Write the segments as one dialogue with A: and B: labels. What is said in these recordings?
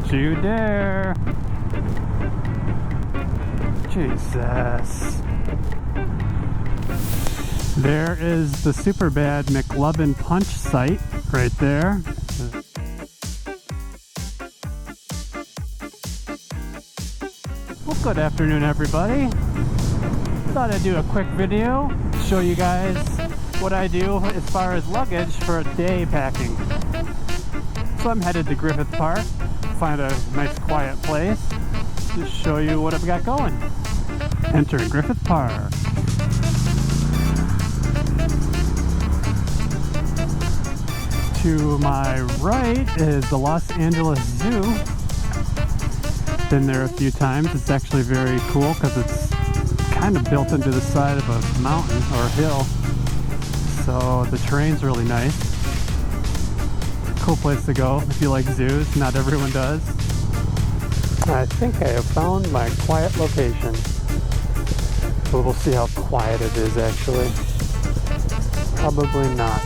A: Don't you dare. Jesus. There is the super bad McLovin punch site right there. Well, good afternoon, everybody. Thought I'd do a quick video, show you guys what I do as far as luggage for a day packing. So I'm headed to Griffith Park, find a nice quiet place, to show you what I've got going. Enter Griffith Park. To my right is the Los Angeles Zoo. Been there a few times. It's actually very cool because it's kind of built into the side of a mountain or a hill. So the terrain's really nice. Cool place to go if you like zoos. Not everyone does. I think I have found my quiet location. But we'll see how quiet it is actually. Probably not.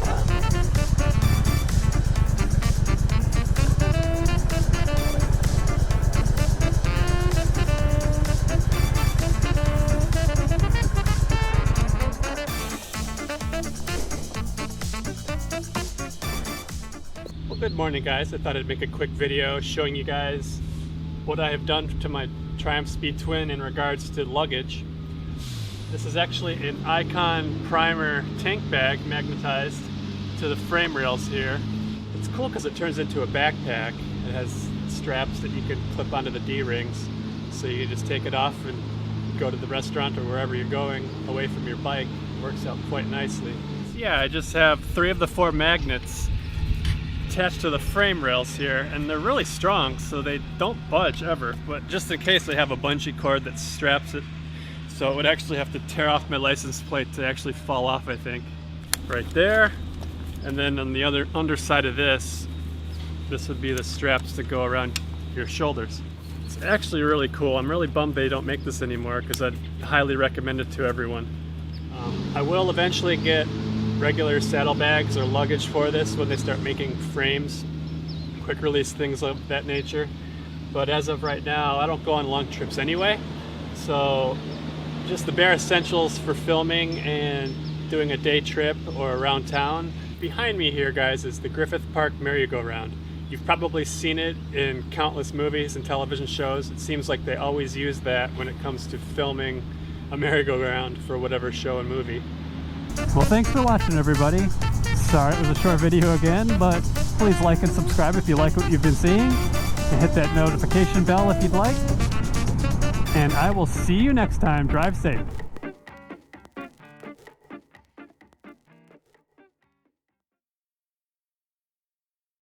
A: Good morning, guys. I thought I'd make a quick video showing you guys what I have done to my Triumph Speed Twin in regards to luggage. This is actually an Icon primer tank bag magnetized to the frame rails here. It's cool because it turns into a backpack. It has straps that you can clip onto the D-rings, so you just take it off and go to the restaurant or wherever you're going away from your bike. It works out quite nicely. So yeah, I just have 3 of the 4 magnets attached to the frame rails here, and they're really strong, so they don't budge ever. But just in case, they have a bungee cord that straps it, so it would actually have to tear off my license plate to actually fall off, I think. Right there. And then on the other underside of this would be the straps that go around your shoulders. It's actually really cool. I'm really bummed they don't make this anymore because I'd highly recommend it to everyone. I will eventually get regular saddlebags or luggage for this when they start making frames, quick release things of that nature. But as of right now, I don't go on long trips anyway, so just the bare essentials for filming and doing a day trip or around town. Behind me here, guys, is the Griffith Park merry-go-round. You've probably seen it in countless movies and television shows. It seems like they always use that when it comes to filming a merry-go-round for whatever show and movie. Well, thanks for watching, everybody. Sorry it was a short video again, but please like and subscribe if you like what you've been seeing, and hit that notification bell if you'd like. And I will see you next time. Drive safe.